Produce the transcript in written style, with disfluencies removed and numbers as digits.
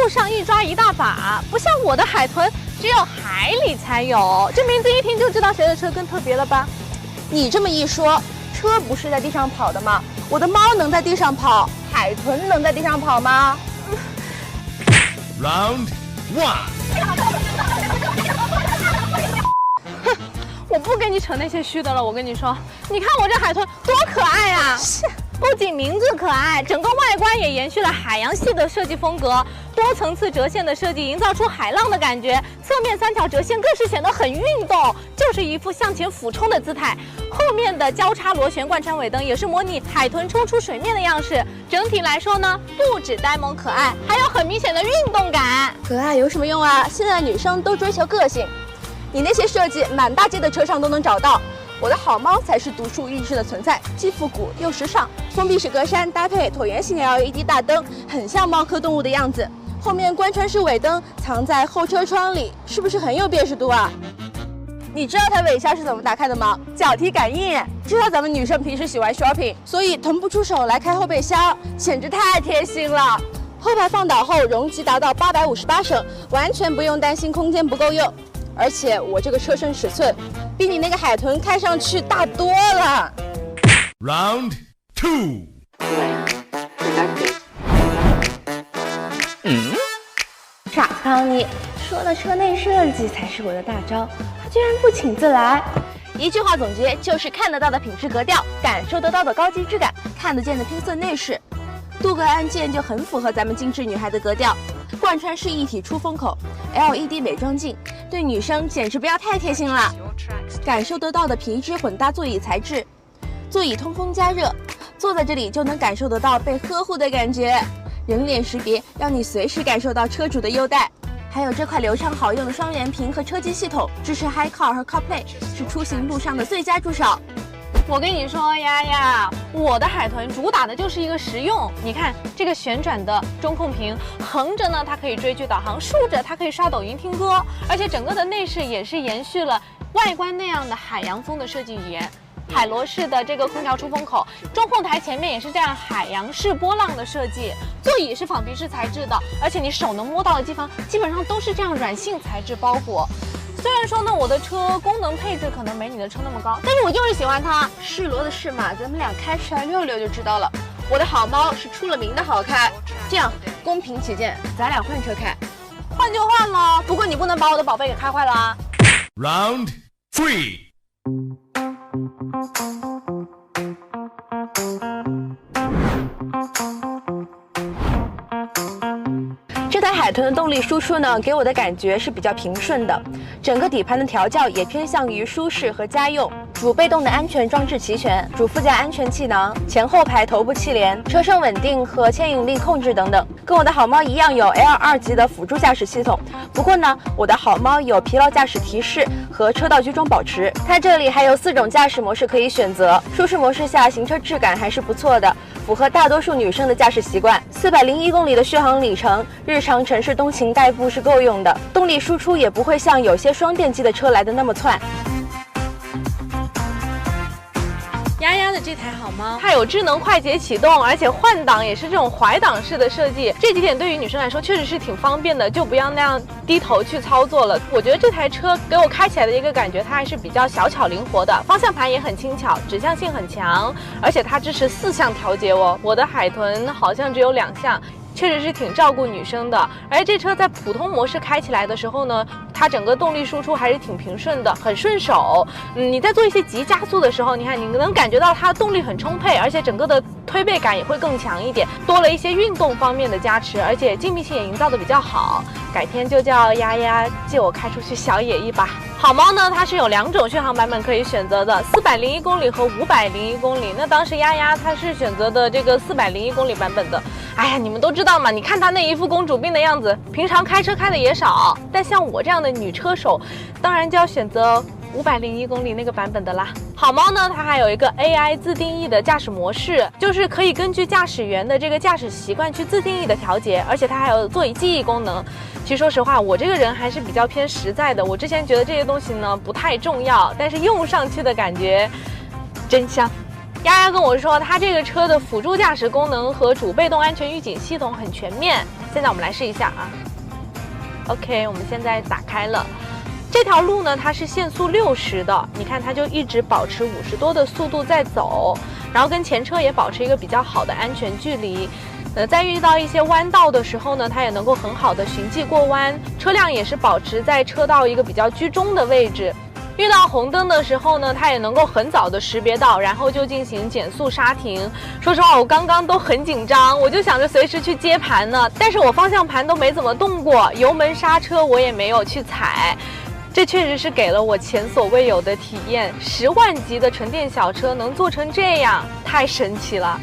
上一抓一大把，不像我的海豚只有海里才有。这名字一听就知道谁的车更特别了吧？你这么一说，车不是在地上跑的吗？我的猫能在地上跑，海豚能在地上跑吗？Round 1。哼，我不跟你扯那些虚的了。我跟你说，你看我这海豚多可爱啊！不仅名字可爱，整个外观也延续了海洋系的设计风格，多层次折线的设计营造出海浪的感觉，侧面3条折线更是显得很运动，就是一副向前俯冲的姿态。后面的交叉螺旋贯穿尾灯也是模拟海豚冲出水面的样式。整体来说呢，不止呆萌可爱，还有很明显的运动感。可爱有什么用啊？现在女生都追求个性，你那些设计满大街的车上都能找到。我的好猫才是独树一帜的存在，既复古又时尚。封闭式格栅搭配椭圆形 LED 大灯，很像猫科动物的样子。后面贯穿式尾灯藏在后车窗里，是不是很有辨识度啊？你知道它尾箱是怎么打开的吗？脚踢感应。知道咱们女生平时喜欢 shopping， 所以腾不出手来开后备箱，简直太贴心了。后排放倒后容积达到858升，完全不用担心空间不够用。而且我这个车身尺寸比你那个海豚看上去大多了。Round 2。傻康你，说的车内设计才是我的大招，他居然不请自来。一句话总结就是看得到的品质格调，感受得到的高级质感，看得见的拼色内饰。镀铬按键就很符合咱们精致女孩的格调。贯穿式一体出风口 ，LED 美妆镜，对女生简直不要太贴心了。感受得到的皮质混搭座椅材质，座椅通风加热，坐在这里就能感受得到被呵护的感觉。人脸识别，让你随时感受到车主的优待。还有这块流畅好用的双联屏和车机系统，支持 HiCar 和 CarPlay， 是出行路上的最佳助手。我跟你说，丫丫，我的海豚主打的就是一个实用。你看这个旋转的中控屏，横着呢它可以追剧导航，竖着它可以刷抖音听歌，而且整个的内饰也是延续了外观那样的海洋风的设计语言。海螺式的这个空调出风口，中控台前面也是这样海洋式波浪的设计，座椅是仿皮质材质的，而且你手能摸到的地方基本上都是这样软性材质包裹。虽然说呢，我的车功能配置可能没你的车那么高，但是我就是喜欢它。是骡子是马，咱们俩开出来溜溜就知道了。我的好猫是出了名的好开，这样公平起见，咱俩换车开。换就换了，不过你不能把我的宝贝给开坏了啊。Round 3。这台海豚的动力输出呢，给我的感觉是比较平顺的，整个底盘的调教也偏向于舒适和家用。主被动的安全装置齐全，主副驾安全气囊，前后排头部气帘，车身稳定和牵引力控制等等。跟我的好猫一样有 L2级的辅助驾驶系统，不过呢，我的好猫有疲劳驾驶提示和车道居中保持。它这里还有4种驾驶模式可以选择，舒适模式下行车质感还是不错的，符合大多数女生的驾驶习惯。401公里的续航里程，日常城市通勤代步是够用的，动力输出也不会像有些双电机的车来的那么窜。丫丫的这台好猫，它有智能快捷启动，而且换挡也是这种怀挡式的设计，这几点对于女生来说确实是挺方便的，就不要那样低头去操作了。我觉得这台车给我开起来的一个感觉，它还是比较小巧灵活的，方向盘也很轻巧，指向性很强，而且它支持4项调节哦。我的海豚好像只有2项。确实是挺照顾女生的，而这车在普通模式开起来的时候呢，它整个动力输出还是挺平顺的，很顺手。你在做一些急加速的时候，你看你能感觉到它动力很充沛，而且整个的推背感也会更强一点，多了一些运动方面的加持，而且静谧性也营造的比较好。改天就叫丫丫借我开出去小野一把。好猫呢，它是有2种续航版本可以选择的，401公里和501公里。那当时丫丫它是选择的这个401公里版本的。哎呀，你们都知道嘛，你看她那一副公主病的样子，平常开车开的也少。但像我这样的女车手，当然就要选择501公里那个版本的啦。好猫呢，它还有一个 AI 自定义的驾驶模式，就是可以根据驾驶员的这个驾驶习惯去自定义的调节，而且它还有座椅记忆功能。其实说实话，我这个人还是比较偏实在的，我之前觉得这些东西呢不太重要，但是用上去的感觉真香。丫丫跟我说，它这个车的辅助驾驶功能和主被动安全预警系统很全面。现在我们来试一下啊。OK， 我们现在打开了。这条路呢，它是限速60的，你看它就一直保持50多的速度在走，然后跟前车也保持一个比较好的安全距离。在遇到一些弯道的时候呢，它也能够很好的循迹过弯，车辆也是保持在车道一个比较居中的位置。遇到红灯的时候呢，它也能够很早的识别到，然后就进行减速刹停。说实话，我刚刚都很紧张，我就想着随时去接盘呢，但是我方向盘都没怎么动过，油门刹车我也没有去踩。这确实是给了我前所未有的体验，10万级的纯电小车能做成这样，太神奇了。